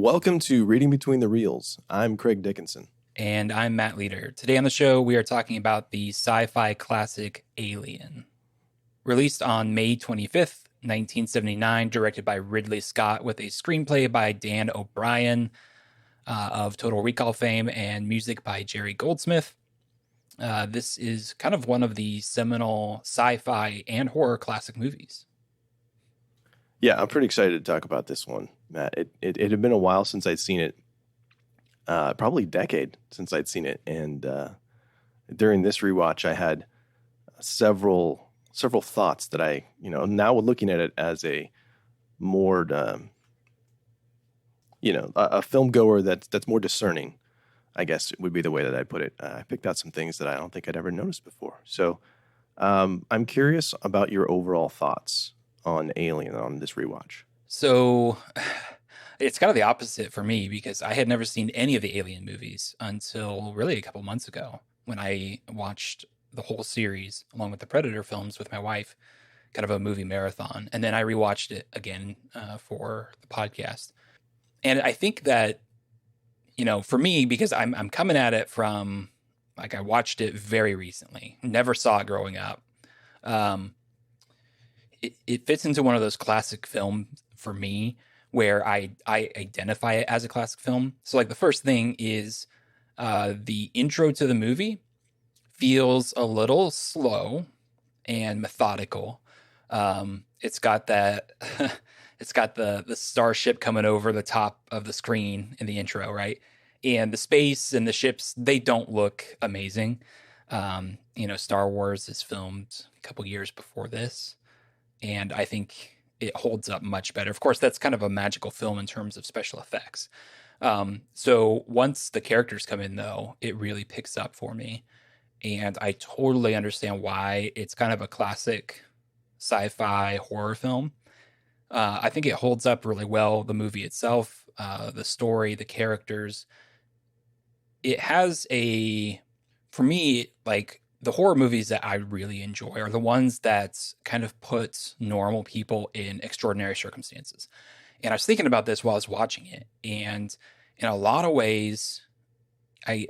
Welcome to Reading Between the Reels. I'm Craig Dickinson. And I'm Matt Leader. Today on the show, we are talking about the sci-fi classic Alien. Released on May 25th, 1979, directed by Ridley Scott with a screenplay by Dan O'Brien of Total Recall fame and music by Jerry Goldsmith. This is kind of one of the seminal sci-fi and horror classic movies. Yeah, I'm pretty excited to talk about this one, Matt. It had been a while since I'd seen it, probably a decade since I'd seen it. And during this rewatch, I had several thoughts that I, now looking at it as a more, a film goer that's more discerning, I guess would be the way that I put it. I picked out some things that I don't think I'd ever noticed before. So I'm curious about your overall thoughts on Alien on this rewatch. So it's kind of the opposite for me because I had never seen any of the Alien movies until really a couple months ago when I watched the whole series along with the Predator films with my wife, kind of a movie marathon. And then I rewatched it again for the podcast. And I think that, for me, because I'm coming at it from, like, I watched it very recently, never saw it growing up. It fits into one of those classic films for me where I identify it as a classic film. So like the first thing is the intro to the movie feels a little slow and methodical. It's got that, it's got the starship coming over the top of the screen in the intro, right? And the space and the ships, they don't look amazing. Star Wars is filmed a couple years before this. And I think it holds up much better. Of course, that's kind of a magical film in terms of special effects. So once the characters come in, though, it really picks up for me. And I totally understand why it's kind of a classic sci-fi horror film. I think it holds up really well, the movie itself, the story, the characters. It has for me, like, the horror movies that I really enjoy are the ones that kind of put normal people in extraordinary circumstances. And I was thinking about this while I was watching it. And in a lot of ways, I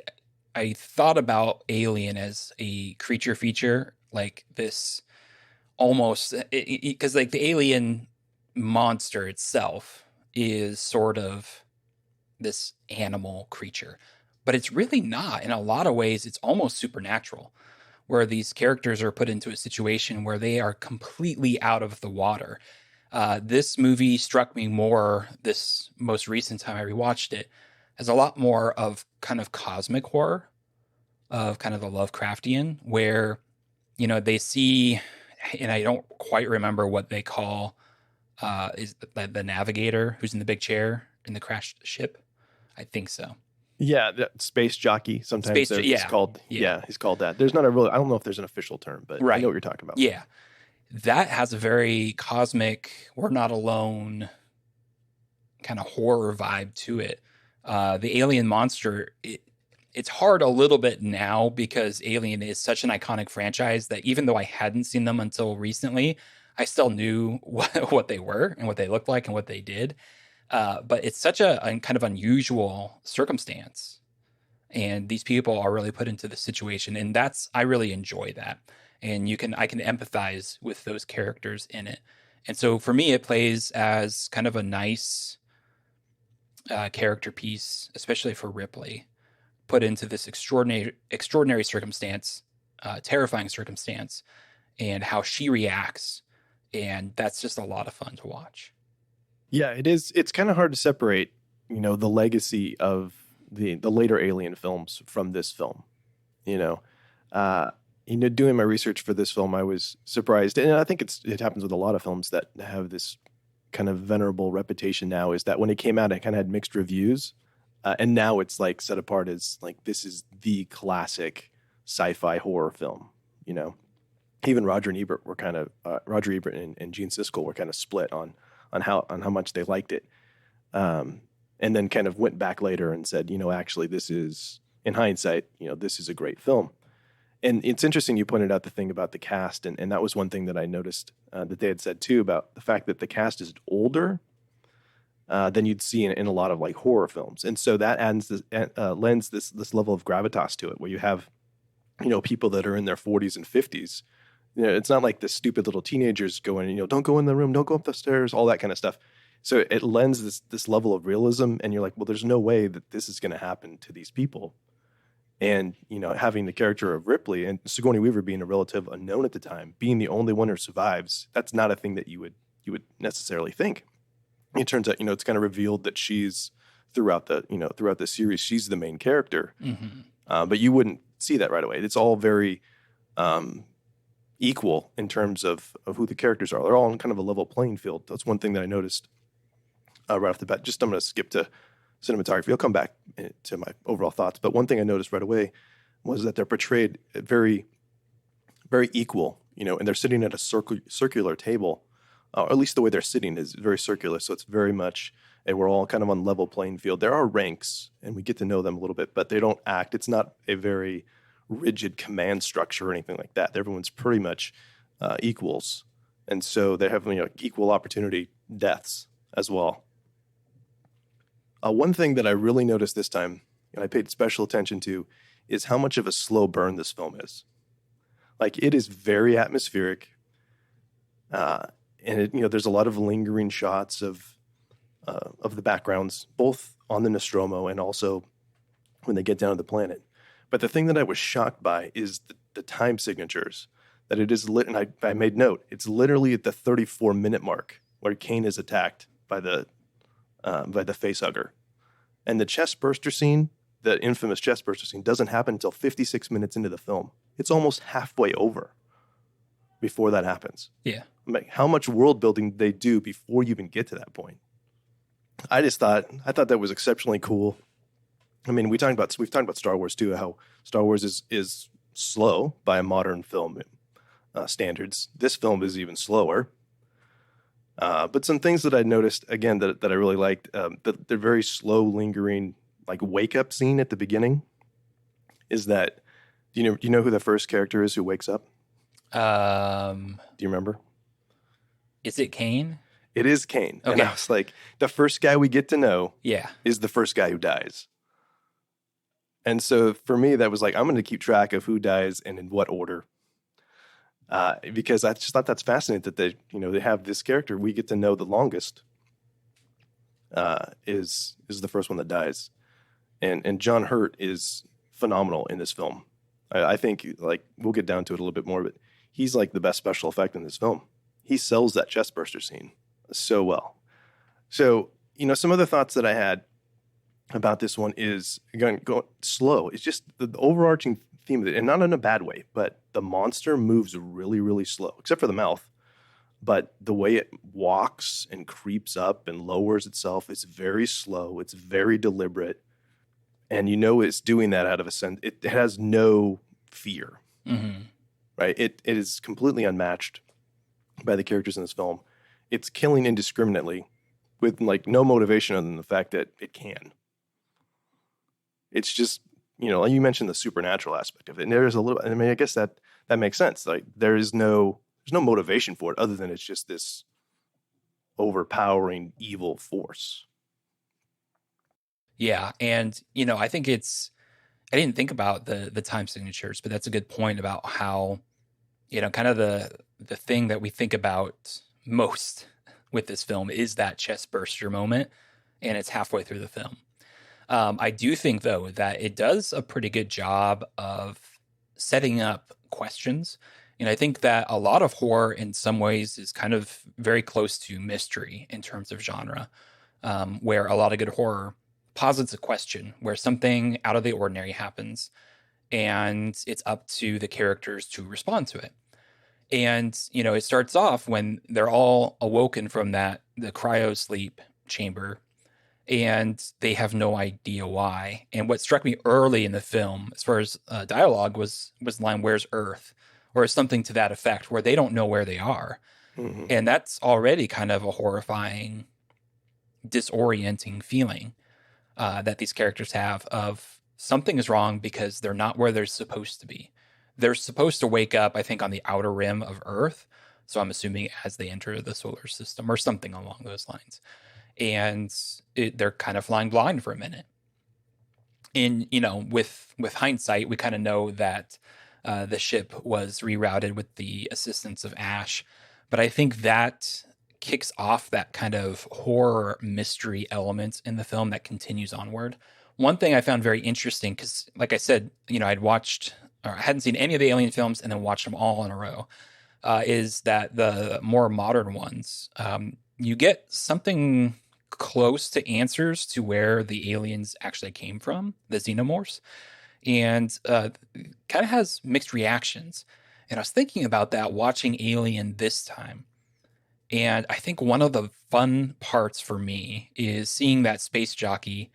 thought about Alien as a creature feature, like this almost, because like the alien monster itself is sort of this animal creature, but it's really not. In a lot of ways, it's almost supernatural, where these characters are put into a situation where they are completely out of the water. This movie struck me more, this most recent time I rewatched it, as a lot more of kind of cosmic horror, of kind of the Lovecraftian, where, they see, and I don't quite remember what they call, is the navigator who's in the big chair in the crashed ship. I think so. Yeah, the space jockey. Sometimes he's called. Yeah, he's called that. There's not a really. I don't know if there's an official term, but I know what you're talking about. Yeah, that has a very cosmic, we're not alone kind of horror vibe to it. The alien monster. It's hard a little bit now because Alien is such an iconic franchise that even though I hadn't seen them until recently, I still knew what they were and what they looked like and what they did. But it's such a kind of unusual circumstance. And these people are really put into the situation. And I really enjoy that. And I can empathize with those characters in it. And so for me, it plays as kind of a nice character piece, especially for Ripley, put into this extraordinary circumstance, terrifying circumstance, and how she reacts. And that's just a lot of fun to watch. Yeah, it is. It's kind of hard to separate, the legacy of the later Alien films from this film. Doing my research for this film, I was surprised, and I think it happens with a lot of films that have this kind of venerable reputation now. Is that when it came out, it kind of had mixed reviews, and now it's like set apart as like this is the classic sci-fi horror film. Even Roger Ebert and Gene Siskel were kind of split on how much they liked it. And then kind of went back later and said, actually this is, in hindsight, this is a great film. And it's interesting you pointed out the thing about the cast, and that was one thing that I noticed that they had said too about the fact that the cast is older. than you'd see in a lot of like horror films. And so that lends this level of gravitas to it, where you have, people that are in their 40s and 50s. It's not like the stupid little teenagers going, don't go in the room, don't go up the stairs, all that kind of stuff. So it lends this level of realism, and you're like, well, there's no way that this is going to happen to these people. And having the character of Ripley and Sigourney Weaver being a relative unknown at the time, being the only one who survives, that's not a thing that you would necessarily think. It turns out, it's kind of revealed that she's throughout the series, she's the main character, but you wouldn't see that right away. It's all very equal in terms of who the characters are. They're all on kind of a level playing field. That's one thing that I noticed right off the bat. I'm going to skip to cinematography. I'll come back to my overall thoughts. But one thing I noticed right away was that they're portrayed very, very equal, and they're sitting at a circular table, or at least the way they're sitting is very circular. So it's very much, and we're all kind of on level playing field. There are ranks, and we get to know them a little bit, but they don't act. It's not a very rigid command structure or anything like that. Everyone's pretty much equals. And so they have equal opportunity deaths as well. One thing that I really noticed this time, and I paid special attention to, is how much of a slow burn this film is. Like, it is very atmospheric, and there's a lot of lingering shots of the backgrounds, both on the Nostromo and also when they get down to the planet. But the thing that I was shocked by is the time signatures. That it is lit, and I made note. It's literally at the 34-minute mark where Kane is attacked by the facehugger. And the chest burster scene, the infamous chest burster scene, doesn't happen until 56 minutes into the film. It's almost halfway over before that happens. Yeah. How much world building did they do before you even get to that point? I thought that was exceptionally cool. I mean, we've talked about Star Wars too, how Star Wars is slow by modern film standards. This film is even slower. But some things that I noticed, again, that I really liked, they're very slow, lingering, like wake-up scene at the beginning, is that, do you know who the first character is who wakes up? Do you remember? Is it Kane? It is Kane. Okay. And I was like, the first guy we get to know Yeah. is the first guy who dies. And so for me, that was like, I'm going to keep track of who dies and in what order. Because I just thought that's fascinating that they have this character we get to know the longest is the first one that dies, and John Hurt is phenomenal in this film. I think, like, we'll get down to it a little bit more, but he's like the best special effect in this film. He sells that chest burster scene so well. So some other thoughts that I had about this one is, again, go slow. It's just the overarching theme of it, and not in a bad way, but the monster moves really, really slow, except for the mouth. But the way it walks and creeps up and lowers itself, it's very slow. It's very deliberate. And it's doing that out of a sense. It has no fear, right? It is completely unmatched by the characters in this film. It's killing indiscriminately with like no motivation other than the fact that it can. It's just, you mentioned the supernatural aspect of it. And there's a little, I mean, I guess that makes sense. Like, there's no motivation for it other than it's just this overpowering evil force. Yeah. And, I think I didn't think about the time signatures, but that's a good point about how, kind of the thing that we think about most with this film is that chest burster moment, and it's halfway through the film. I do think, though, that it does a pretty good job of setting up questions. And I think that a lot of horror in some ways is kind of very close to mystery in terms of genre, where a lot of good horror posits a question where something out of the ordinary happens, and it's up to the characters to respond to it. And, it starts off when they're all awoken from the cryo sleep chamber, and they have no idea why. And what struck me early in the film, as far as dialogue, was the line, "Where's Earth?" or something to that effect, where they don't know where they are. Mm-hmm. And that's already kind of a horrifying, disorienting feeling that these characters have of something is wrong because they're not where they're supposed to be. They're supposed to wake up, I think, on the outer rim of Earth. So I'm assuming as they enter the solar system or something along those lines. and they're kind of flying blind for a minute. And with hindsight, we kind of know that the ship was rerouted with the assistance of Ash, but I think that kicks off that kind of horror mystery element in the film that continues onward. One thing I found very interesting, because like I said, I'd watched, or I hadn't seen any of the Alien films and then watched them all in a row, is that the more modern ones, you get something close to answers to where the aliens actually came from, the xenomorphs, and kind of has mixed reactions. And I was thinking about that watching Alien this time. And I think one of the fun parts for me is seeing that space jockey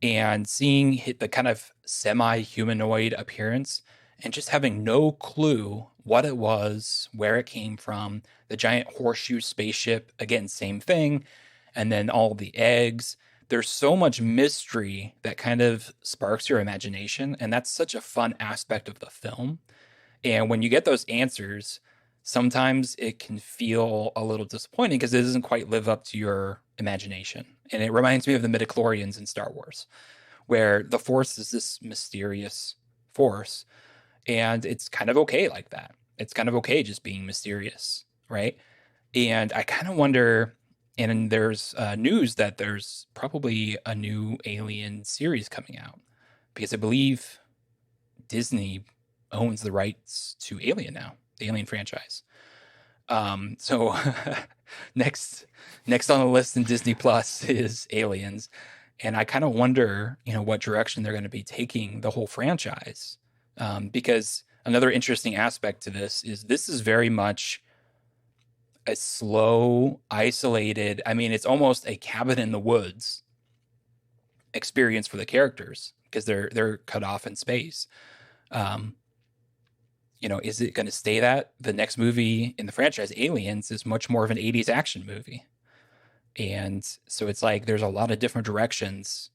and seeing the kind of semi-humanoid appearance and just having no clue what it was, where it came from, the giant horseshoe spaceship, again, same thing, and then all the eggs. There's so much mystery that kind of sparks your imagination, and that's such a fun aspect of the film. And when you get those answers, sometimes it can feel a little disappointing because it doesn't quite live up to your imagination. And it reminds me of the midichlorians in Star Wars, where the Force is this mysterious force, and it's kind of okay like that. It's kind of okay just being mysterious, right? And I kind of wonder, and there's news that there's probably a new Alien series coming out, because I believe Disney owns the rights to Alien now, the Alien franchise. So next on the list in Disney Plus is Aliens. And I kind of wonder, what direction they're going to be taking the whole franchise. Because another interesting aspect to this is very much a slow, isolated, it's almost a cabin in the woods experience for the characters because they're cut off in space. Is it going to stay that? The next movie in the franchise, Aliens, is much more of an 80s action movie. And so it's like there's a lot of different directions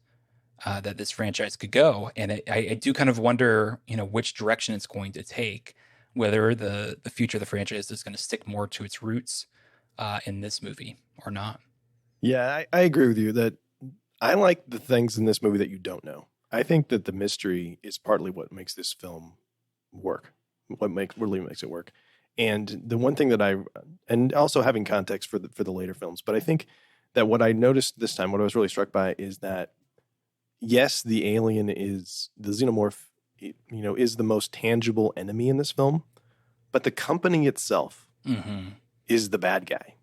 that this franchise could go. And I do kind of wonder, which direction it's going to take, whether the future of the franchise is going to stick more to its roots in this movie or not. Yeah, I agree with you that I like the things in this movie that you don't know. I think that the mystery is partly what makes this film work, really makes it work. And the one thing that and also having context for the later films, but I think that what I noticed this time, what I was really struck by is that, yes, the alien is the xenomorph, is the most tangible enemy in this film, but the company itself is the bad guy,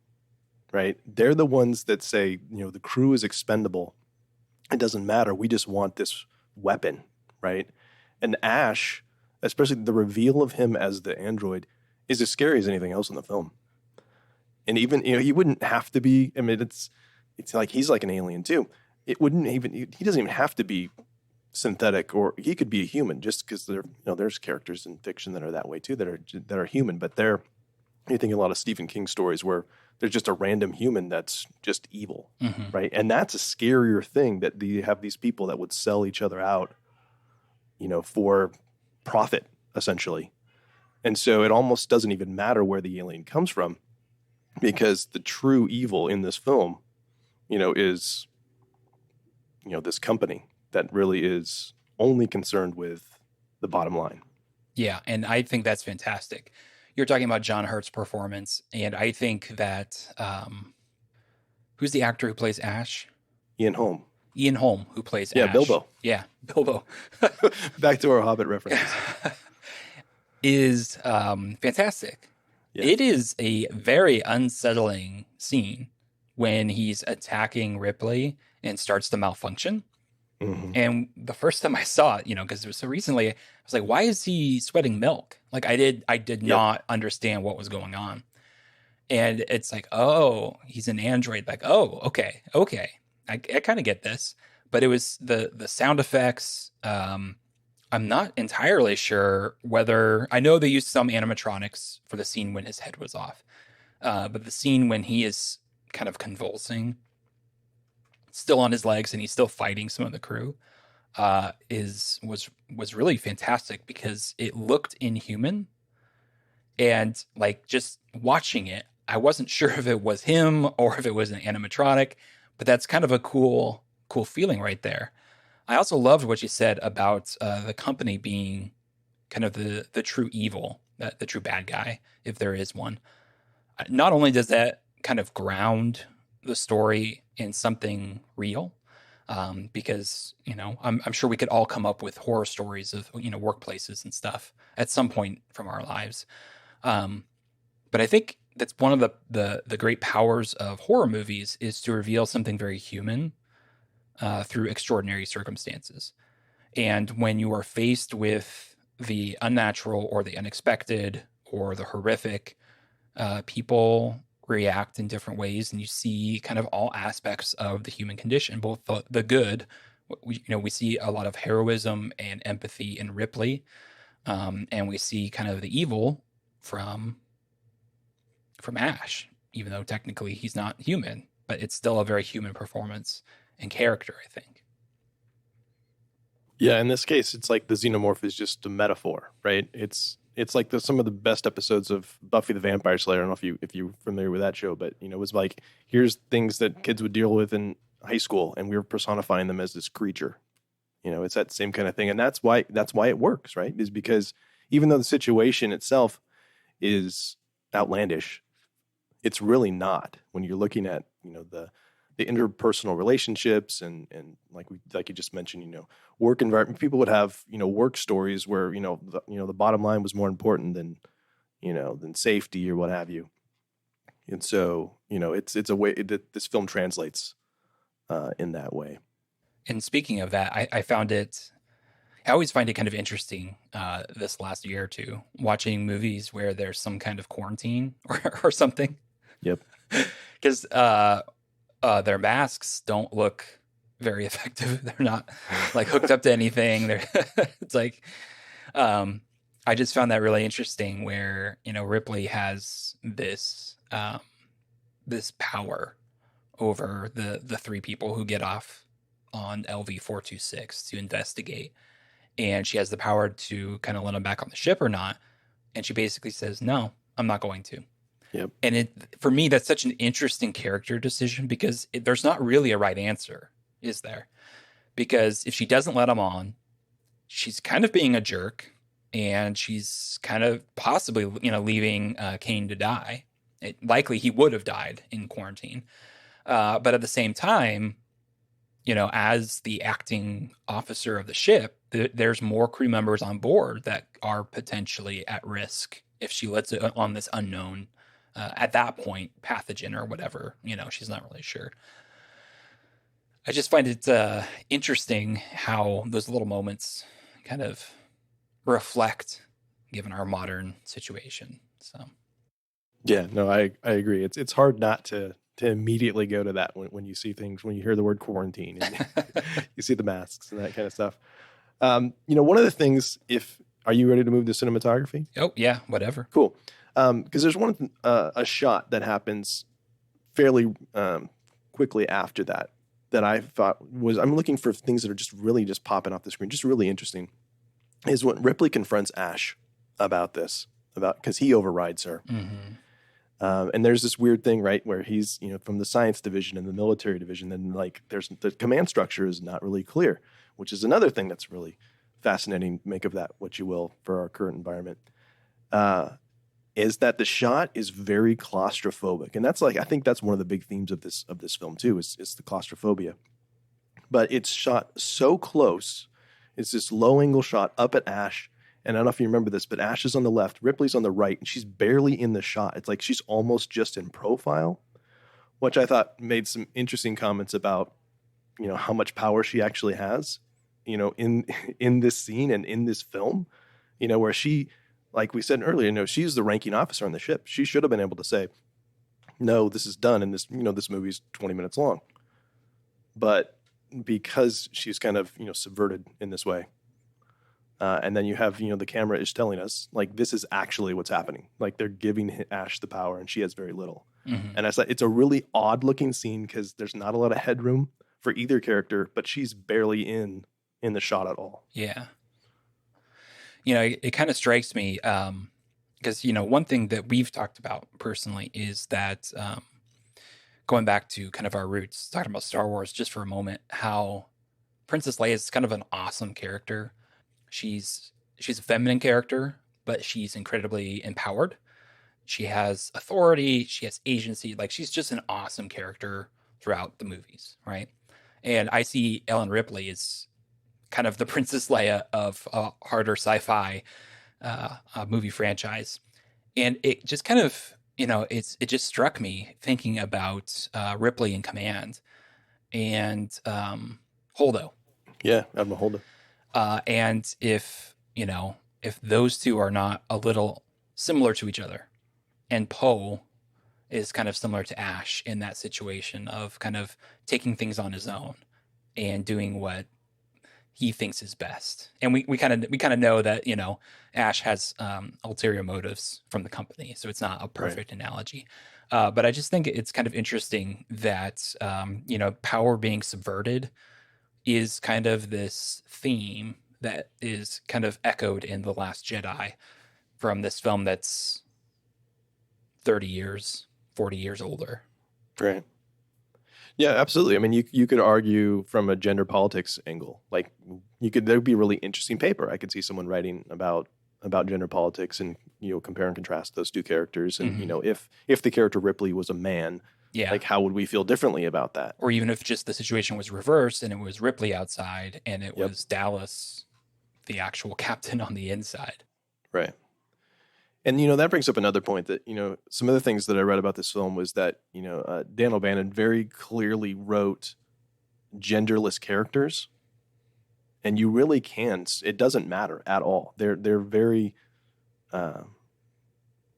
right? They're the ones that say, the crew is expendable. It doesn't matter. We just want this weapon, right? And Ash, especially the reveal of him as the android, is as scary as anything else in the film. And even, he wouldn't have to be, it's like he's like an alien too. It wouldn't even, he doesn't even have to be synthetic, or he could be a human, just because there's characters in fiction that are that way too, that are human, but you think a lot of Stephen King stories where there's just a random human that's just evil, right? And that's a scarier thing, that you have these people that would sell each other out, for profit, essentially. And so it almost doesn't even matter where the alien comes from, because the true evil in this film, is, this company that really is only concerned with the bottom line. Yeah, and I think that's fantastic. You're talking about John Hurt's performance, and I think that who's the actor who plays Ash? Ian Holm, who plays Ash. Bilbo. Yeah, Bilbo. Back to our Hobbit references. Is fantastic. Yeah. It is a very unsettling scene when he's attacking Ripley and starts to malfunction. And the first time I saw it, because it was so recently, I was like, why is he sweating milk? Like I did not understand what was going on. And it's like, oh, he's an android. Like, oh, okay. I kind of get this. But it was the sound effects. I'm not entirely sure whether, I know they used some animatronics for the scene when his head was off. But the scene when he is kind of convulsing, still on his legs, and he's still fighting some of the crew, was really fantastic because it looked inhuman. And like just watching it, I wasn't sure if it was him or if it was an animatronic, But that's kind of a cool feeling right there. I also loved what you said about the company being kind of the true evil, the true bad guy, if there is one. Not only does that kind of ground the story in something real, because I'm sure we could all come up with horror stories of workplaces and stuff at some point from our lives. But I think that's one of the great powers of horror movies is to reveal something very human through extraordinary circumstances. And when you are faced with the unnatural or the unexpected or the horrific, people react in different ways, and you see kind of all aspects of the human condition, both the good. We see a lot of heroism and empathy in Ripley, and we see kind of the evil from Ash, even though technically he's not human, but it's still a very human performance and character, I think. Yeah, in this case, it's like the xenomorph is just a metaphor, right? It's like some of the best episodes of Buffy the Vampire Slayer. I don't know if you're familiar with that show, but it was like, here's things that kids would deal with in high school, and we were personifying them as this creature. It's that same kind of thing, and that's why it works, right? Is because even though the situation itself is outlandish, it's really not when you're looking at the interpersonal relationships and like you just mentioned, work environment. People would have work stories where the bottom line was more important than than safety or what have you. And so it's a way that this film translates in that way. And speaking of that, I always find it kind of interesting this last year or two, watching movies where there's some kind of quarantine or something. Yep. Because their masks don't look very effective. They're not like hooked up to anything. It's like, I just found that really interesting where, Ripley has this power over the three people who get off on LV-426 to investigate. And she has the power to kind of let them back on the ship or not. And she basically says, no, I'm not going to. Yep. And for me, that's such an interesting character decision because there's not really a right answer, is there? Because if she doesn't let him on, she's kind of being a jerk, and she's kind of possibly, leaving Kane to die. Likely he would have died in quarantine. But at the same time, as the acting officer of the ship, there's more crew members on board that are potentially at risk if she lets it on this unknown, at that point, pathogen or whatever. She's not really sure. I just find it interesting how those little moments kind of reflect, given our modern situation. So, yeah, no, I agree. It's hard not to immediately go to that when you see things, when you hear the word quarantine, and you see the masks and that kind of stuff. One of the things, are you ready to move to cinematography? Oh yeah, whatever. Cool. Because there's a shot that happens fairly quickly after that I thought I'm looking for things that are just really just popping off the screen, just really interesting, is when Ripley confronts Ash because he overrides her. Mm-hmm. And there's this weird thing, right, where he's, from the science division and the military division, and like there's the command structure is not really clear, which is another thing that's really fascinating. Make of that what you will for our current environment. Is that the shot is very claustrophobic, and that's I think that's one of the big themes of this film too, is the claustrophobia. But it's shot so close. It's this low angle shot up at Ash. And I don't know if you remember this, but Ash is on the left, Ripley's on the right, and she's barely in the shot. It's like she's almost just in profile, which I thought made some interesting comments about, how much power she actually has, in this scene and in this film, where she, like we said earlier, she's the ranking officer on the ship. She should have been able to say, no, this is done, and this, this movie's 20 minutes long. But because she's kind of, subverted in this way, and then you have, the camera is telling us, like, this is actually what's happening. Like, they're giving Ash the power, and she has very little. Mm-hmm. And it's a really odd-looking scene because there's not a lot of headroom for either character, but she's barely in the shot at all. Yeah. It kind of strikes me because, one thing that we've talked about personally is that going back to kind of our roots, talking about Star Wars just for a moment, how Princess Leia is kind of an awesome character. She's a feminine character, but she's incredibly empowered. She has authority, she has agency. Like, she's just an awesome character throughout the movies, right? And I see Ellen Ripley as kind of the Princess Leia of a harder sci-fi movie franchise. And it just kind of, it just struck me thinking about Ripley in Command and Holdo. Yeah, Admiral Holdo. And if those two are not a little similar to each other, and Poe is kind of similar to Ash in that situation of kind of taking things on his own and doing what he thinks is best. And we kind of know that, Ash has ulterior motives from the company, so it's not a perfect analogy. But I just think it's kind of interesting that, power being subverted is kind of this theme that is kind of echoed in The Last Jedi from this film that's 30 years, 40 years older. Right. Yeah, absolutely. I mean, you could argue from a gender politics angle. Like, there'd be a really interesting paper. I could see someone writing about gender politics and, compare and contrast those two characters. And, if the character Ripley was a man, like, how would we feel differently about that? Or even if just the situation was reversed and it was Ripley outside and it was Dallas, the actual captain, on the inside. Right. And, that brings up another point that, some of the things that I read about this film was that, Dan O'Bannon very clearly wrote genderless characters. And you really can. It doesn't matter at all. They're very, I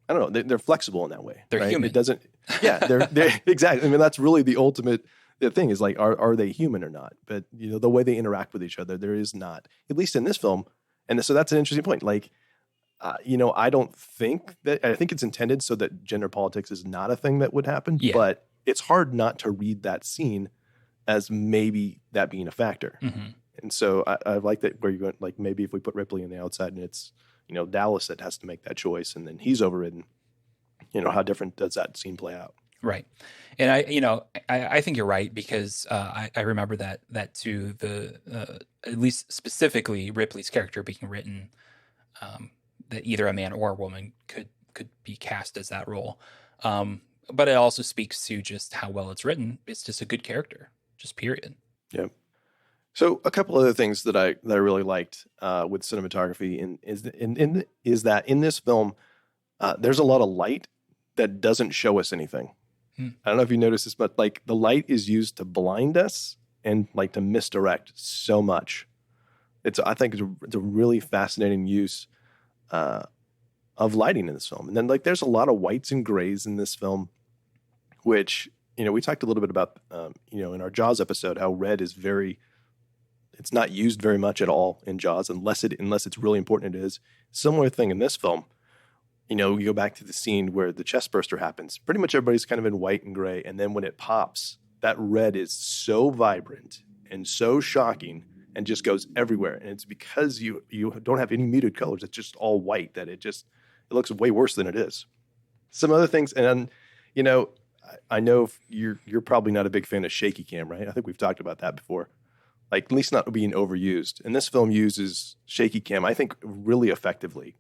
don't know, they're flexible in that way. They're right? human. It doesn't, they're exactly. I mean, that's really the ultimate thing is like, are they human or not? But, the way they interact with each other, there is not, at least in this film. And so that's an interesting point. Like, I don't think that, I think it's intended so that gender politics is not a thing that would happen, but it's hard not to read that scene as maybe that being a factor. Mm-hmm. And so I like that where you're going, like, maybe if we put Ripley on the outside and it's, Dallas that has to make that choice and then he's overridden, how different does that scene play out? Right. And I think you're right because I remember that too, at least specifically Ripley's character being written, that either a man or a woman could be cast as that role. But it also speaks to just how well it's written. It's just a good character, just period. Yeah. So a couple other things that I really liked with cinematography is that in this film, there's a lot of light that doesn't show us anything. I don't know if you noticed this, but like the light is used to blind us and like to misdirect so much. I think it's a really fascinating use of lighting in this film. And then like there's a lot of whites and grays in this film, which, we talked a little bit about, in our Jaws episode, how red is it's not used very much at all in Jaws unless it's really important. It is. Similar thing in this film. You go back to the scene where the chest burster happens. Pretty much everybody's kind of in white and gray. And then when it pops, that red is so vibrant and so shocking and just goes everywhere. And it's because you don't have any muted colors. It's just all white that it looks way worse than it is. Some other things, and I know you're probably not a big fan of Shaky Cam, right? I think we've talked about that before. Like, at least not being overused. And this film uses Shaky Cam, I think, really effectively.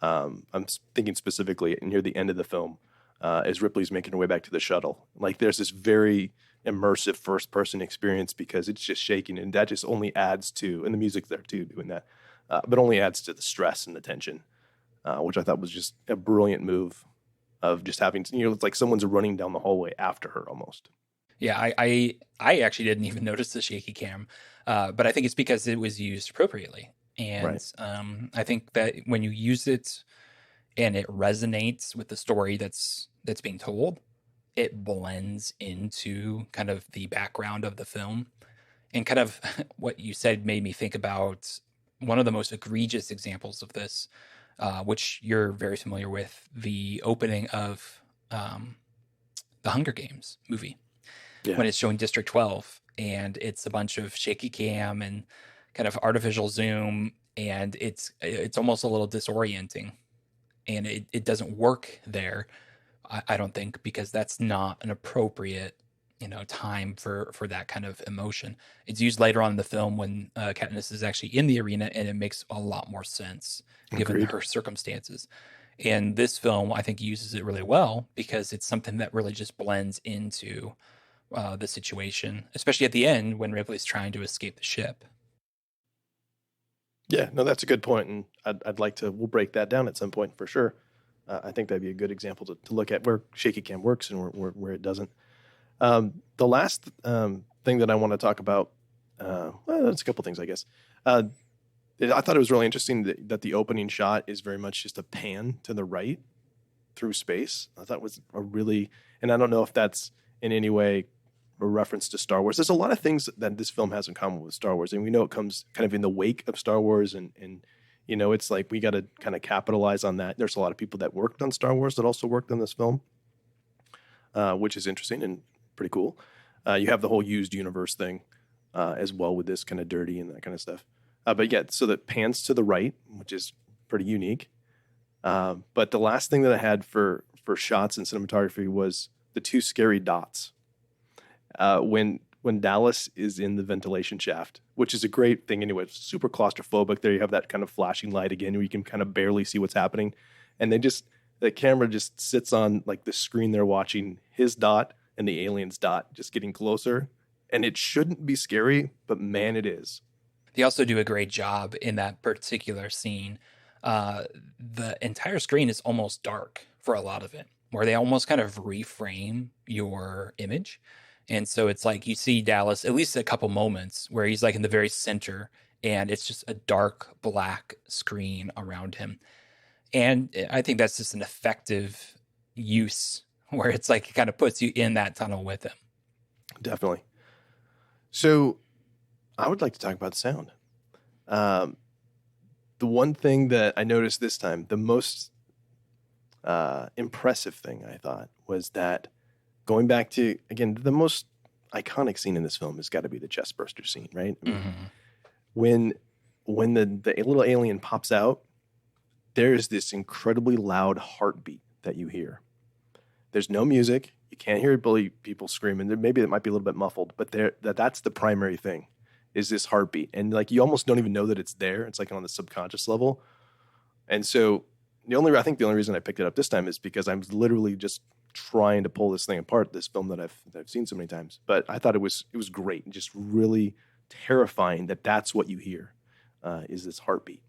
I'm thinking specifically near the end of the film as Ripley's making her way back to the shuttle. Like, there's this very immersive first-person experience because it's just shaking, and that just only adds to, and the music's there too doing that, but only adds to the stress and the tension, which I thought was just a brilliant move of just having, it's like someone's running down the hallway after her almost. Yeah, I actually didn't even notice the Shaky Cam, but I think it's because it was used appropriately. And right. I think that when you use it and it resonates with the story that's being told, it blends into kind of the background of the film. And kind of what you said made me think about one of the most egregious examples of this, which you're very familiar with, the opening of the Hunger Games movie. Yeah. When it's showing District 12 and it's a bunch of shaky cam and kind of artificial zoom, and it's almost a little disorienting, and it doesn't work there. I don't think, because that's not an appropriate, time for that kind of emotion. It's used later on in the film when Katniss is actually in the arena, and it makes a lot more sense given Agreed. her circumstances. And this film, I think, uses it really well because it's something that really just blends into the situation, especially at the end when Ripley's trying to escape the ship. Yeah, no, that's a good point, and I'd like to. We'll break that down at some point for sure. I think that'd be a good example to look at where Shaky Cam works and where it doesn't. The last thing that I want to talk about, well, there's a couple things, I guess. I thought it was really interesting that the opening shot is very much just a pan to the right through space. I thought it was a really, and I don't know if that's in any way a reference to Star Wars. There's a lot of things that this film has in common with Star Wars, and we know it comes kind of in the wake of Star Wars, and it's like we got to kind of capitalize on that. There's a lot of people that worked on Star Wars that also worked on this film, which is interesting and pretty cool. You have the whole used universe thing as well with this kind of dirty and that kind of stuff. But yeah, so that pans to the right, which is pretty unique. But the last thing that I had for shots and cinematography was the two scary dots. When Dallas is in the ventilation shaft, which is a great thing anyway. It's super claustrophobic. There you have that kind of flashing light again where you can kind of barely see what's happening. And the camera just sits on like the screen they're watching, his dot and the alien's dot just getting closer. And it shouldn't be scary, but man, it is. They also do a great job in that particular scene. The entire screen is almost dark for a lot of it, where they almost kind of reframe your image. And so it's like you see Dallas at least a couple moments where he's like in the very center and it's just a dark black screen around him. And I think that's just an effective use where it's like it kind of puts you in that tunnel with him. Definitely. So I would like to talk about sound. The one thing that I noticed this time, the most impressive thing I thought was that going back to, again, the most iconic scene in this film has got to be the chest burster scene, right? I mean, when the little alien pops out, there is this incredibly loud heartbeat that you hear. There's no music. You can't hear people screaming. Maybe it might be a little bit muffled, but that's the primary thing, is this heartbeat. And like you almost don't even know that it's there. It's like on the subconscious level. And so I think the only reason I picked it up this time is because I'm literally just trying to pull this thing apart, this film that I've seen so many times. But I thought it was great and just really terrifying that that's what you hear, is this heartbeat.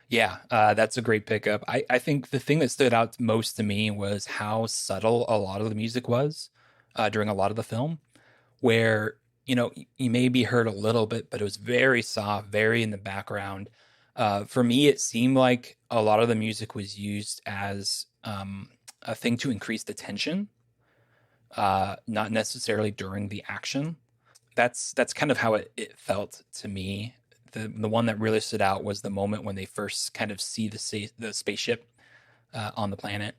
Yeah, that's a great pickup. I think the thing that stood out most to me was how subtle a lot of the music was during a lot of the film, where, you maybe heard a little bit, but it was very soft, very in the background. For me, it seemed like a lot of the music was used as a thing to increase the tension, not necessarily during the action. That's kind of how it felt to me. The one that really stood out was the moment when they first kind of see the spaceship on the planet,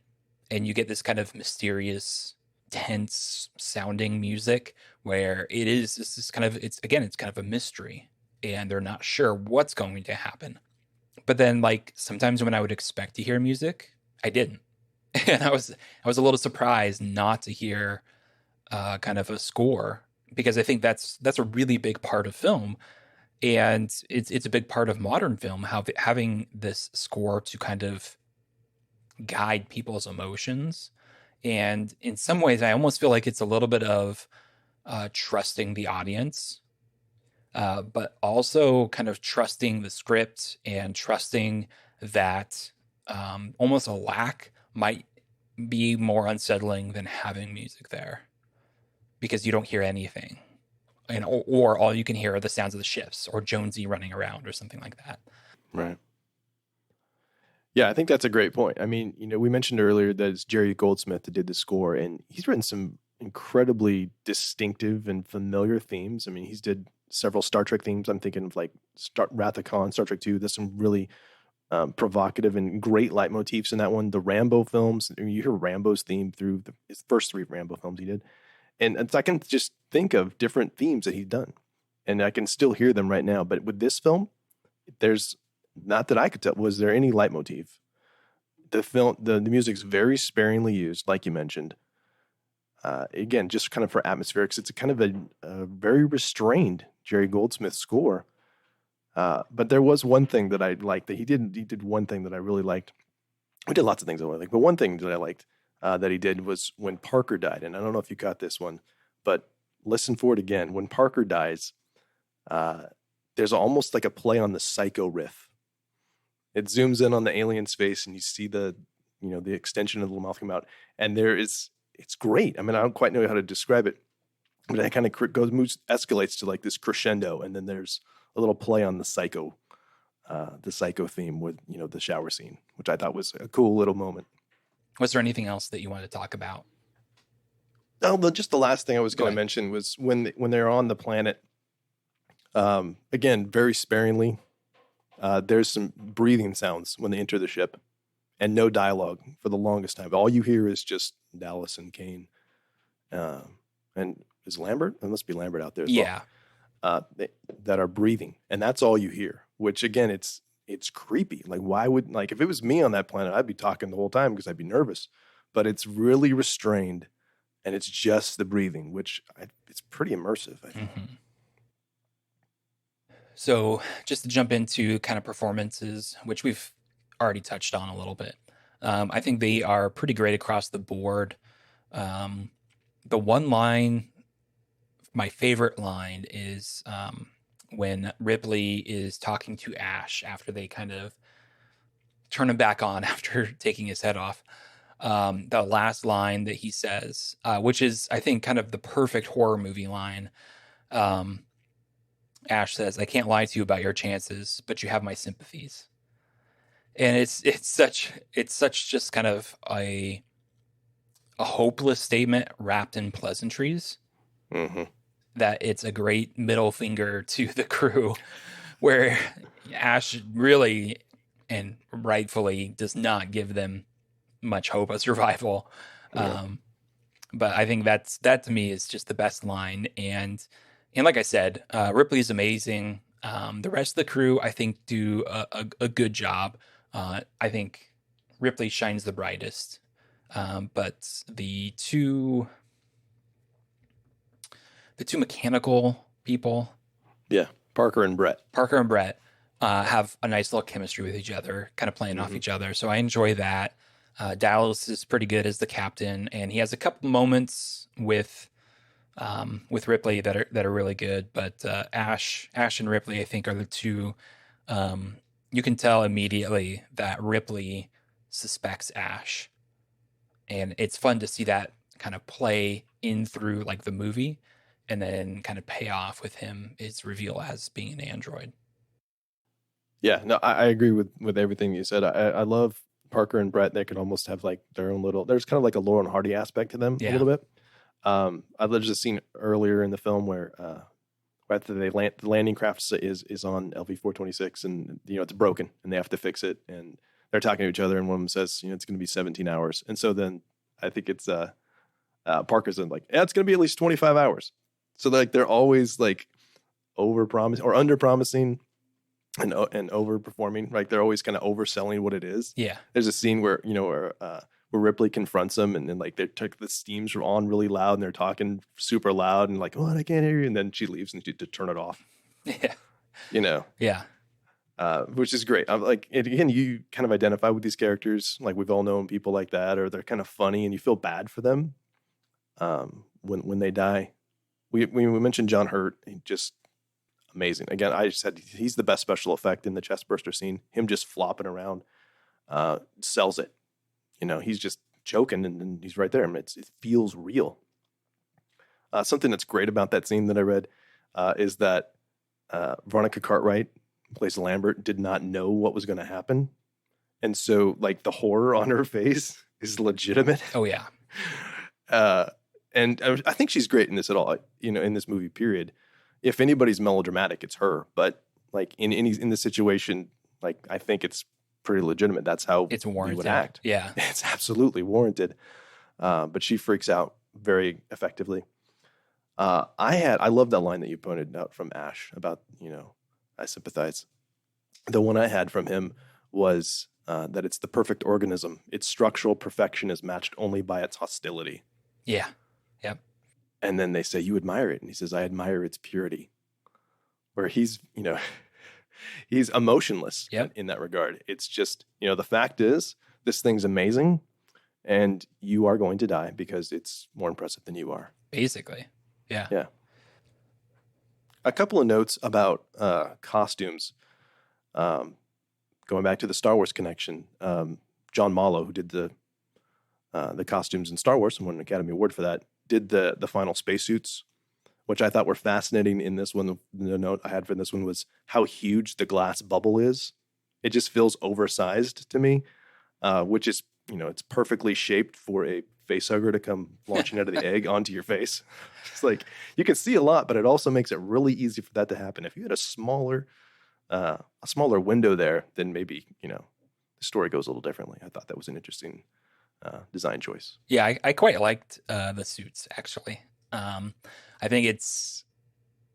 and you get this kind of mysterious, tense sounding music where it's kind of a mystery, and they're not sure what's going to happen. But then, like, sometimes when I would expect to hear music, I didn't, and I was a little surprised not to hear kind of a score, because I think that's a really big part of film. And it's a big part of modern film, having this score to kind of guide people's emotions. And in some ways, I almost feel like it's a little bit of trusting the audience, but also kind of trusting the script and trusting that almost a lack might be more unsettling than having music there, because you don't hear anything. Or all you can hear are the sounds of the ships or Jonesy running around or something like that. Right. Yeah, I think that's a great point. I mean, we mentioned earlier that it's Jerry Goldsmith that did the score, and he's written some incredibly distinctive and familiar themes. I mean, he's did several Star Trek themes. I'm thinking of like Wrath of Khan, Star Trek 2. There's some really provocative and great leitmotifs in that one. The Rambo films, you hear Rambo's theme through his first 3 Rambo films he did. And I can just think of different themes that he's done, and I can still hear them right now. But with this film, there's not that I could tell. Was there any leitmotif? the music's very sparingly used, like you mentioned. Again, just kind of for atmospherics, it's a kind of a very restrained Jerry Goldsmith score. But there was one thing that I liked that he did. He did one thing that I really liked. We did lots of things I really liked, but one thing that I liked that he did was when Parker died. And I don't know if you got this one, but listen for it again. When Parker dies, there's almost like a play on the Psycho riff. It zooms in on the alien's face, and you see the extension of the little mouth come out, and it's great. I mean, I don't quite know how to describe it, but it kind of escalates to like this crescendo, and then there's a little play on the Psycho theme with the shower scene, which I thought was a cool little moment. Was there anything else that you wanted to talk about? No, just the last thing I was going to mention was when they're on the planet. Again, very sparingly. There's some breathing sounds when they enter the ship, and no dialogue for the longest time. All you hear is just Dallas and Kane. And is Lambert? It must be Lambert out there as well. That are breathing, and that's all you hear. Which again, it's creepy. Like, why would if it was me on that planet, I'd be talking the whole time because I'd be nervous. But it's really restrained, and it's just the breathing, which it's pretty immersive, I think. Mm-hmm. So just to jump into kind of performances, which we've already touched on a little bit. I think they are pretty great across the board. The one line, my favorite line is when Ripley is talking to Ash after they kind of turn him back on after taking his head off. The last line that he says, which is, I think, kind of the perfect horror movie line. Ash says, "I can't lie to you about your chances, but you have my sympathies." And it's such just kind of a hopeless statement wrapped in pleasantries. Mm-hmm. That it's a great middle finger to the crew, where Ash really and rightfully does not give them much hope of survival. Yeah. But I think that to me is just the best line. And like I said, Ripley is amazing. The rest of the crew, I think, do a good job. I think Ripley shines the brightest. But the two mechanical people, Parker and Brett, have a nice little chemistry with each other, kind of playing off each other. So I enjoy that. Dallas is pretty good as the captain, and he has a couple moments with Ripley that are really good. But Ash and Ripley, I think, are the two. You can tell immediately that Ripley suspects Ash, and it's fun to see that kind of play in through like the movie, and then kind of pay off with him is reveal as being an android. Yeah, no, I agree with everything you said. I love Parker and Brett. They could almost have like their own little. There's kind of like a Laurel and Hardy aspect to them a little bit. I love just scene earlier in the film where after the landing craft is on LV-426, and it's broken and they have to fix it, and they're talking to each other, and one of them says it's going to be 17 hours, and so then I think it's Parker's like, yeah, it's going to be at least 25 hours. So they're always like over promising or under promising and overperforming. Like they're always kind of overselling what it is. Yeah. There's a scene where Ripley confronts him, and then like the steams are on really loud, and they're talking super loud, and like, oh, I can't hear you. And then she leaves and to turn it off. Yeah. Yeah. Which is great. I'm like, again, you kind of identify with these characters. Like we've all known people like that, or they're kind of funny, and you feel bad for them when they die. We mentioned John Hurt, just amazing. Again, I said he's the best special effect in the chest burster scene. Him just flopping around sells it. He's just choking, and he's right there. I mean, it feels real. Something that's great about that scene that I read is that Veronica Cartwright, who plays Lambert, did not know what was going to happen. And so, like, the horror on her face is legitimate. Oh, yeah. And I think she's great in this at all, in this movie, period. If anybody's melodramatic, it's her. But, like, in this situation, like, I think it's pretty legitimate. That's how it's warranted. He would act. Yeah. It's absolutely warranted. But she freaks out very effectively. I love that line that you pointed out from Ash about, I sympathize. The one I had from him was that it's the perfect organism. Its structural perfection is matched only by its hostility. Yeah. Yep. And then they say, you admire it. And he says, I admire its purity. Where he's, he's emotionless in that regard. It's just, the fact is, this thing's amazing and you are going to die because it's more impressive than you are. Basically. Yeah. Yeah. A couple of notes about costumes. Going back to the Star Wars connection, John Mallow, who did the costumes in Star Wars and won an Academy Award for that, did the final spacesuits, which I thought were fascinating in this one. The note I had for this one was how huge the glass bubble is. It just feels oversized to me, which is, it's perfectly shaped for a facehugger to come launching out of the egg onto your face. It's like, you can see a lot, but it also makes it really easy for that to happen. If you had a smaller window there, then maybe, the story goes a little differently. I thought that was an interesting design choice. Yeah, I quite liked the suits, actually. I think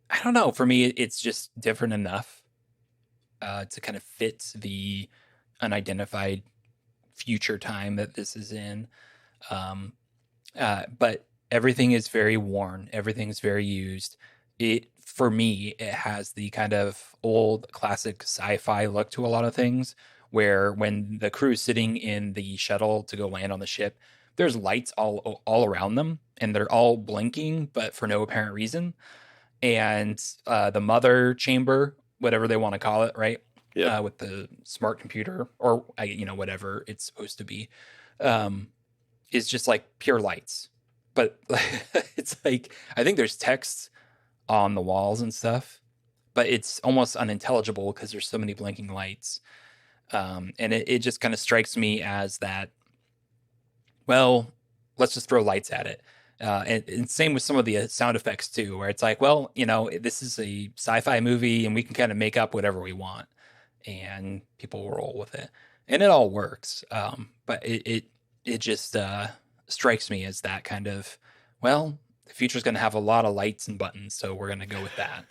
I don't know, for me, it's just different enough to kind of fit the unidentified future time that this is in. But everything is very worn. Everything's very used. For me, it has the kind of old classic sci-fi look to a lot of things, where when the crew is sitting in the shuttle to go land on the ship, there's lights all around them, and they're all blinking, but for no apparent reason. And the mother chamber, whatever they want to call it, right? Yeah. With the smart computer or, whatever it's supposed to be, is just like pure lights. But it's like, I think there's text on the walls and stuff, but it's almost unintelligible because there's so many blinking lights. And it just kind of strikes me as that, well, let's just throw lights at it. And same with some of the sound effects too, where it's like, well, this is a sci-fi movie and we can kind of make up whatever we want and people will roll with it. And it all works. But it just strikes me as that kind of, well, the future's going to have a lot of lights and buttons, so we're going to go with that.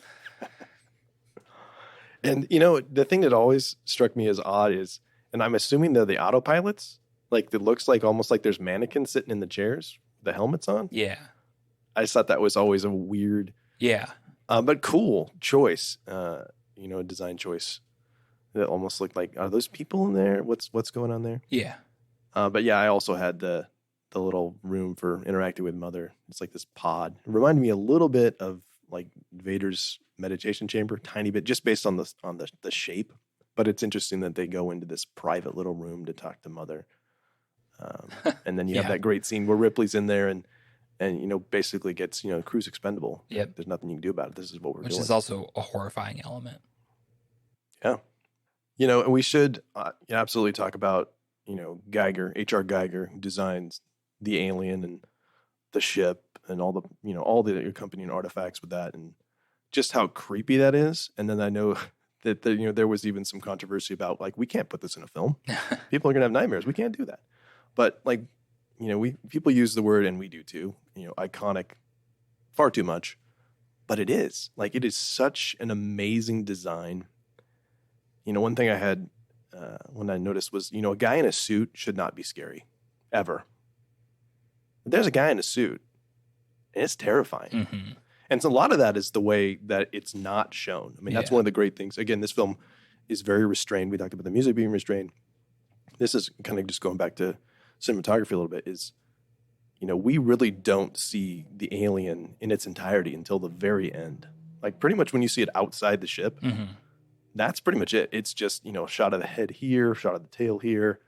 And, the thing that always struck me as odd is, and I'm assuming they're the autopilots, like it looks like almost like there's mannequins sitting in the chairs, the helmets on. Yeah. I just thought that was always a weird, but cool choice, a design choice that almost looked like, are those people in there? What's going on there? Yeah. But yeah, I also had the little room for interacting with Mother. It's like this pod. It reminded me a little bit of like Vader's meditation chamber, tiny bit, just based on the shape. But it's interesting that they go into this private little room to talk to Mother. And then you have that great scene where Ripley's in there and basically gets, crew's expendable. Yep. There's nothing you can do about it. This is what we're doing. Which is also a horrifying element. Yeah. And we should absolutely talk about, Geiger, H.R. Geiger, who designs the alien and the ship and all the accompanying artifacts with that and just how creepy that is. And then I know that there was even some controversy about like, we can't put this in a film. People are going to have nightmares. We can't do that. But like, people use the word, and we do too, iconic far too much, but it is such an amazing design. One thing I had when I noticed was, a guy in a suit should not be scary ever. But there's a guy in a suit and it's terrifying. Mm-hmm. And so a lot of that is the way that it's not shown. I mean, that's one of the great things. Again, this film is very restrained. We talked about the music being restrained. This is kind of just going back to cinematography a little bit is, we really don't see the alien in its entirety until the very end. Like pretty much when you see it outside the ship, that's pretty much it. It's just, a shot of the head here, shot of the tail here.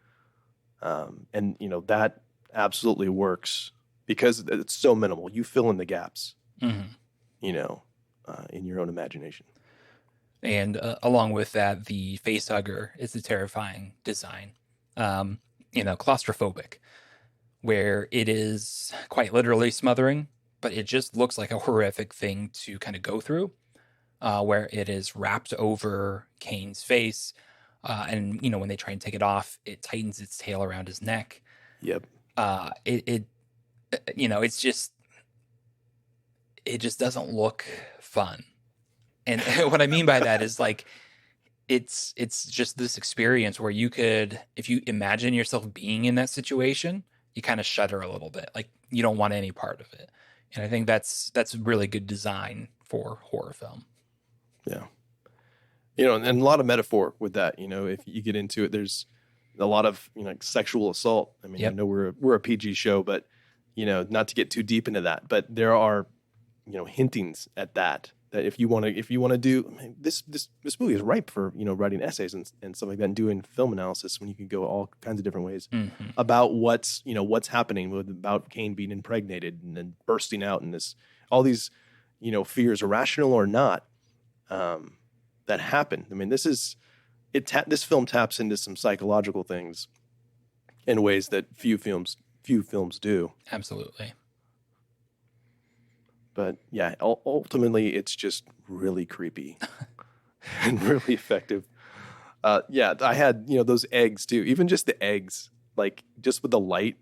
And, that absolutely works because it's so minimal. You fill in the gaps, in your own imagination. And along with that, the facehugger is a terrifying design. Claustrophobic, where it is quite literally smothering, but it just looks like a horrific thing to kind of go through, where it is wrapped over Kane's face. And, when they try and take it off, it tightens its tail around his neck. Yep. It just doesn't look fun. And what I mean by that is like, it's just this experience where you could, if you imagine yourself being in that situation, you kind of shudder a little bit, like you don't want any part of it. And I think that's really good design for horror film. Yeah. And a lot of metaphor with that. If you get into it, there's a lot of like sexual assault. I mean, I Yep. know we're a PG show, but not to get too deep into that, but there are hintings at that if you want to do, I mean, this movie is ripe for writing essays and stuff like that, and doing film analysis when you can go all kinds of different ways about what's happening about Kane being impregnated and then bursting out, and all these fears, irrational or not, that happen. I mean, this film taps into some psychological things in ways that few films do. Absolutely. But yeah, ultimately, it's just really creepy and really effective. Yeah, I had those eggs too. Even just the eggs, like just with the light,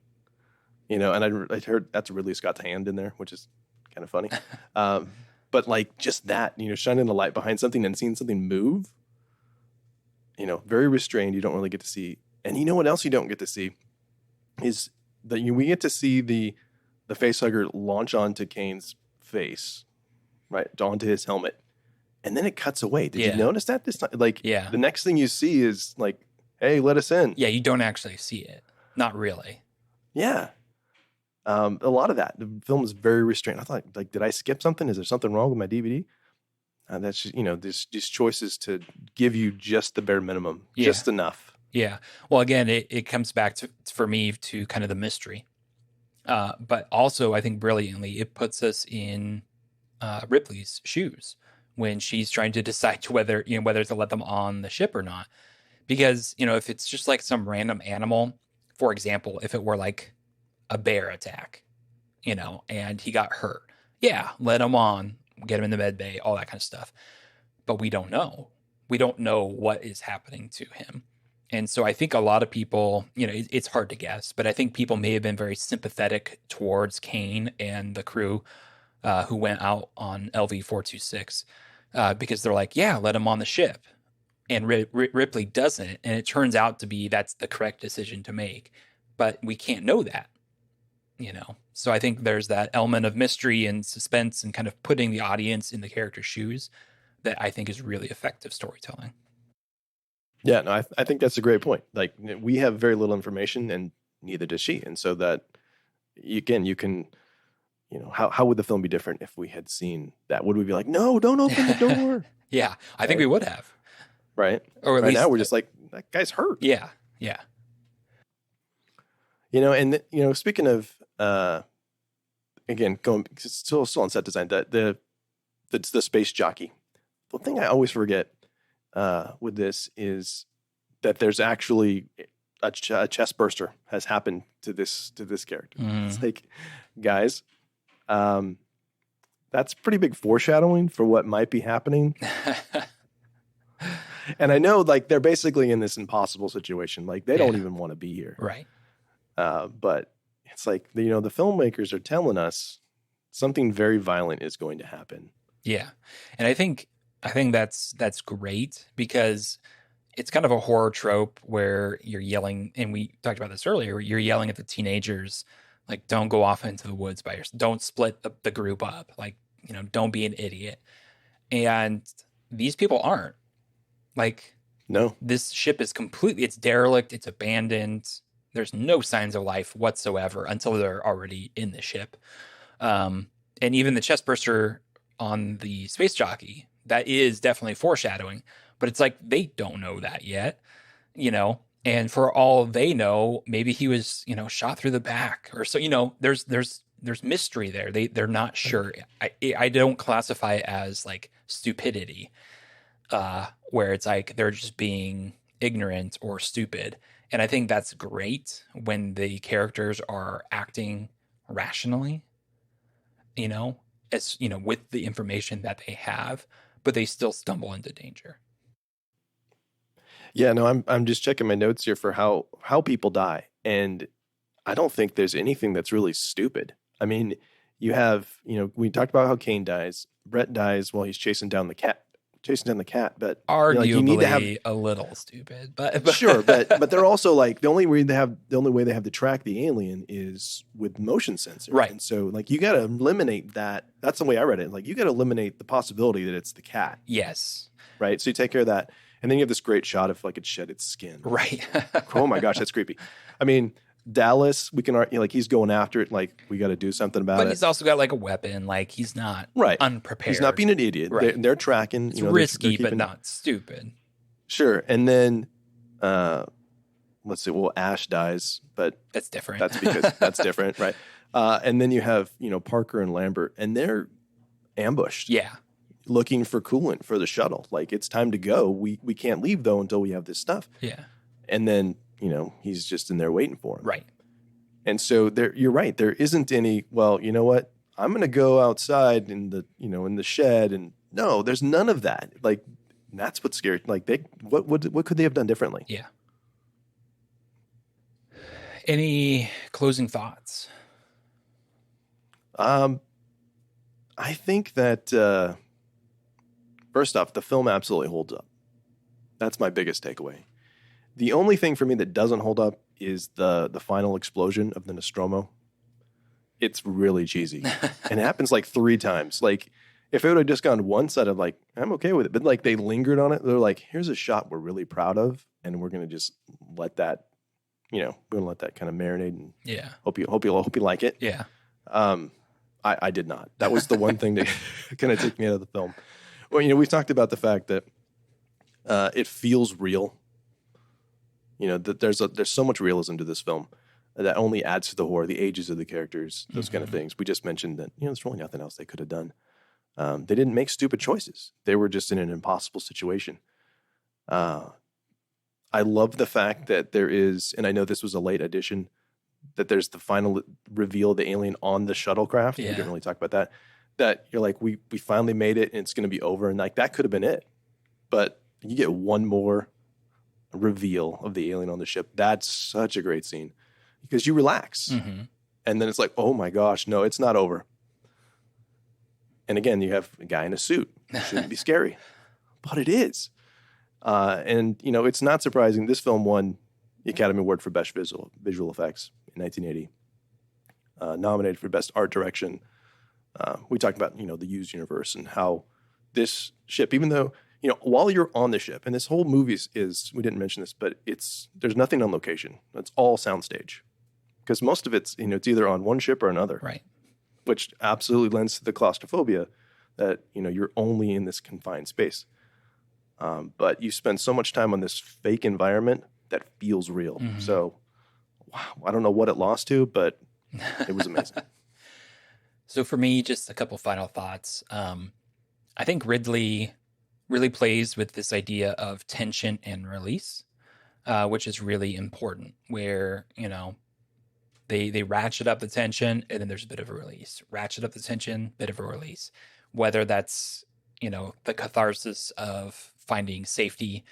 and I heard that's Ridley Scott's hand in there, which is kind of funny. But like just that, shining the light behind something and seeing something move, very restrained. You don't really get to see. And you know what else you don't get to see is that we get to see the facehugger launch onto Kane's face, right, onto his helmet, and then it cuts away. Did you notice that this time? Like, the next thing you see is like, "Hey, let us in." Yeah, you don't actually see it. Not really. Yeah. A lot of that. The film is very restrained. I thought, like, did I skip something? Is there something wrong with my DVD? That's just, there's just choices to give you just the bare minimum, just enough. Yeah. Well, again, it comes back to, for me, to kind of the mystery. But also, I think brilliantly, it puts us in Ripley's shoes when she's trying to decide whether to let them on the ship or not. Because, if it's just like some random animal, for example, if it were like a bear attack, and he got hurt, yeah, let him on, get him in the med bay, all that kind of stuff. But we don't know. We don't know what is happening to him. And so I think a lot of people, it's hard to guess, but I think people may have been very sympathetic towards Kane and the crew who went out on LV-426 because they're like, yeah, let him on the ship. And Ripley doesn't. And it turns out to be that's the correct decision to make. But we can't know that, So I think there's that element of mystery and suspense and kind of putting the audience in the character's shoes that I think is really effective storytelling. Yeah, no, I think that's a great point. Like, we have very little information, and neither does she. And so that you can, how would the film be different if we had seen that? Would we be like, no, don't open the door? Yeah, I think we would have. Right. Or at right least now we're just like, that guy's hurt. Yeah. And speaking of, again, going still on set design, the space jockey. The thing I always forget with this is that there's actually a chest burster has happened to this character. It's like, guys, that's pretty big foreshadowing for what might be happening. And I know, like, they're basically in this impossible situation. Like, they don't even want to be here. Right. But it's like, the filmmakers are telling us something very violent is going to happen. Yeah. And I think that's great because it's kind of a horror trope where you're yelling, and we talked about this earlier, you're yelling at the teenagers, like, don't go off into the woods by yourself. Don't split the group up. Like, don't be an idiot. And these people aren't. Like, no, this ship is it's derelict, it's abandoned. There's no signs of life whatsoever until they're already in the ship. And even the chest burster on the space jockey, that is definitely foreshadowing, but it's like, they don't know that yet, and for all they know, maybe he was, shot through the back or so, there's mystery there. They're not sure. I don't classify it as like stupidity, where it's like they're just being ignorant or stupid. And I think that's great when the characters are acting rationally, as with the information that they have, but they still stumble into danger. Yeah, no, I'm just checking my notes here for how people die, and I don't think there's anything that's really stupid. I mean, you have, we talked about how Kane dies. Brett dies while he's chasing down the cat. chasing down the cat, but Arguably you need to have a little stupid, but sure, but they're also like the only way they have to track the alien is with motion sensor, right. And so like you got to eliminate that. That's the way I read it. Like you got to eliminate the possibility that it's the cat. Yes. Right. So you take care of that, and then you have this great shot of like it shed its skin. Right. Oh my gosh, that's creepy. I mean, Dallas, we can like he's going after it. Like we got to do something about it. But he's also got like a weapon. Like he's not unprepared. He's not being an idiot. Right. They're tracking. It's risky, but not stupid. Sure. And then, let's see. Well, Ash dies, but that's different. That's because that's different, right? And then you have Parker and Lambert, and they're ambushed. Yeah. Looking for coolant for the shuttle. Like it's time to go. We can't leave though until we have this stuff. Yeah. And then he's just in there waiting for him. Right. And so you're right. There isn't any. Well, you know what? I'm going to go outside in the in the shed, and no, there's none of that. Like that's what's scary. Like what could they have done differently? Yeah. Any closing thoughts? I think that first off, the film absolutely holds up. That's my biggest takeaway. The only thing for me that doesn't hold up is the final explosion of the Nostromo. It's really cheesy. And it happens like 3 times. Like if it would have just gone once, I'd have like, I'm okay with it. But like they lingered on it. They're like, here's a shot we're really proud of, and we're gonna just let that, we're gonna let that kind of marinate and hope you like it. Yeah. I did not. That was the one thing that kind of took me out of the film. Well, we've talked about the fact that it feels real. That there's so much realism to this film that only adds to the horror, the ages of the characters, those kind of things. We just mentioned that there's really nothing else they could have done. They didn't make stupid choices. They were just in an impossible situation. I love the fact that there is, and I know this was a late addition, that there's the final reveal of the alien on the shuttlecraft. Yeah. We didn't really talk about that. That you're like, we finally made it, and it's going to be over, and like that could have been it. But you get one more reveal of the alien on the ship. That's such a great scene because you relax, and then it's like, oh my gosh, no, it's not over. And again, you have a guy in a suit. It shouldn't be scary, but it is. And it's not surprising. This film won the Academy Award for Best Visual Effects in 1980. Nominated for Best Art Direction. We talked about the used universe and how this ship, even though while you're on the ship, and this whole movie is we didn't mention this, but there's nothing on location. It's all soundstage because most of it's it's either on one ship or another, right? Which absolutely lends to the claustrophobia that you're only in this confined space. But you spend so much time on this fake environment that feels real. So, wow, I don't know what it lost to, but it was amazing. So for me, just a couple final thoughts. I think Ridley really plays with this idea of tension and release, which is really important, where, they ratchet up the tension and then there's a bit of a release. Ratchet up the tension, bit of a release. Whether that's, the catharsis of finding safety,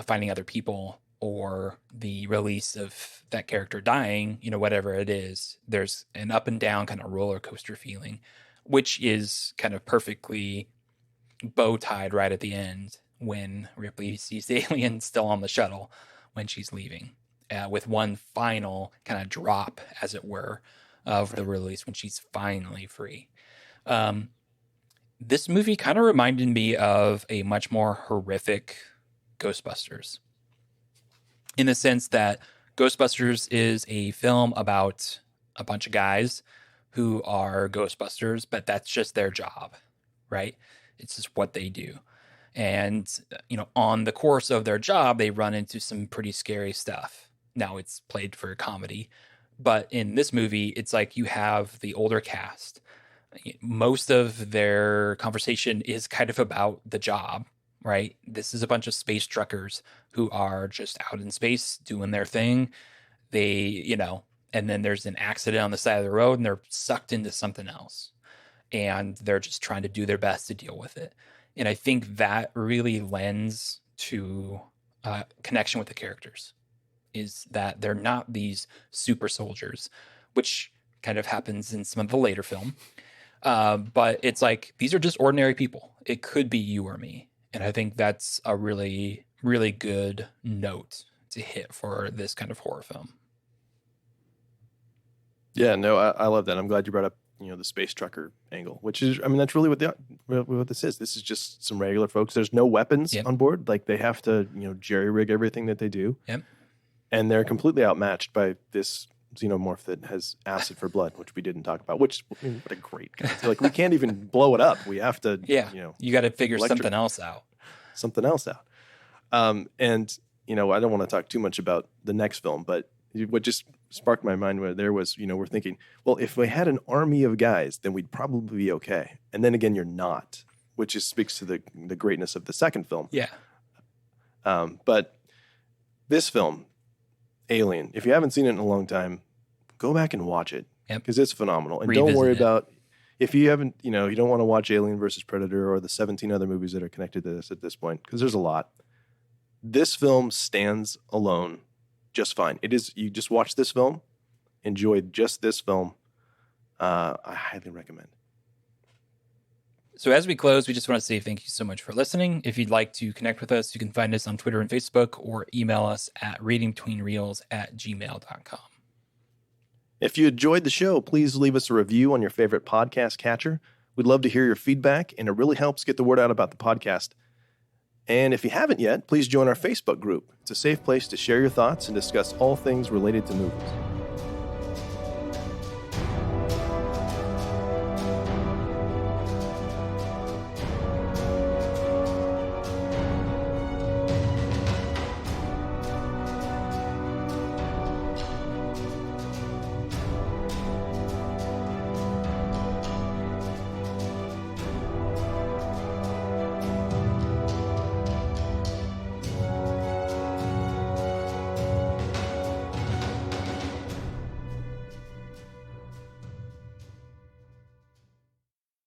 finding other people, or the release of that character dying, whatever it is, there's an up and down kind of roller coaster feeling, which is kind of perfectly bow tied right at the end when Ripley sees the alien still on the shuttle when she's leaving, with one final kind of drop, as it were, of the release when she's finally free. This movie kind of reminded me of a much more horrific Ghostbusters, in the sense that Ghostbusters is a film about a bunch of guys who are Ghostbusters, but that's just their job, right? It's just what they do. And, on the course of their job, they run into some pretty scary stuff. Now it's played for comedy, but in this movie, it's like you have the older cast. Most of their conversation is kind of about the job, right? This is a bunch of space truckers who are just out in space doing their thing. They, and then there's an accident on the side of the road and they're sucked into something else. And they're just trying to do their best to deal with it. And I think that really lends to connection with the characters, is that they're not these super soldiers, which kind of happens in some of the later film. But it's like, these are just ordinary people. It could be you or me. And I think that's a really, really good note to hit for this kind of horror film. Yeah, no, I love that. I'm glad you brought up, the space trucker angle, which is, I mean, that's really what this is. This is just some regular folks. There's no weapons Yep. on board. Like they have to, jerry rig everything that they do. Yep. And they're completely outmatched by this xenomorph that has acid for blood, which we didn't talk about, which, I mean, what a great guy. Like we can't even blow it up. We have to, you got to figure something else out. And, I don't want to talk too much about the next film, but what just sparked my mind where there was, we're thinking, well, if we had an army of guys, then we'd probably be okay. And then again, you're not, which just speaks to the greatness of the second film. Yeah. But this film, Alien, if you haven't seen it in a long time, go back and watch it because it's phenomenal. And don't worry about, if you haven't, you don't want to watch Alien versus Predator or the 17 other movies that are connected to this at this point, because there's a lot. This film stands alone just fine. It is, you just watch this film, enjoy just this film. I highly recommend. So as we close, we just want to say thank you so much for listening. If you'd like to connect with us, you can find us on Twitter and Facebook or email us at readingbetweenreels@gmail.com. If you enjoyed the show, please leave us a review on your favorite podcast catcher. We'd love to hear your feedback, and it really helps get the word out about the podcast. And if you haven't yet, please join our Facebook group. It's a safe place to share your thoughts and discuss all things related to movies.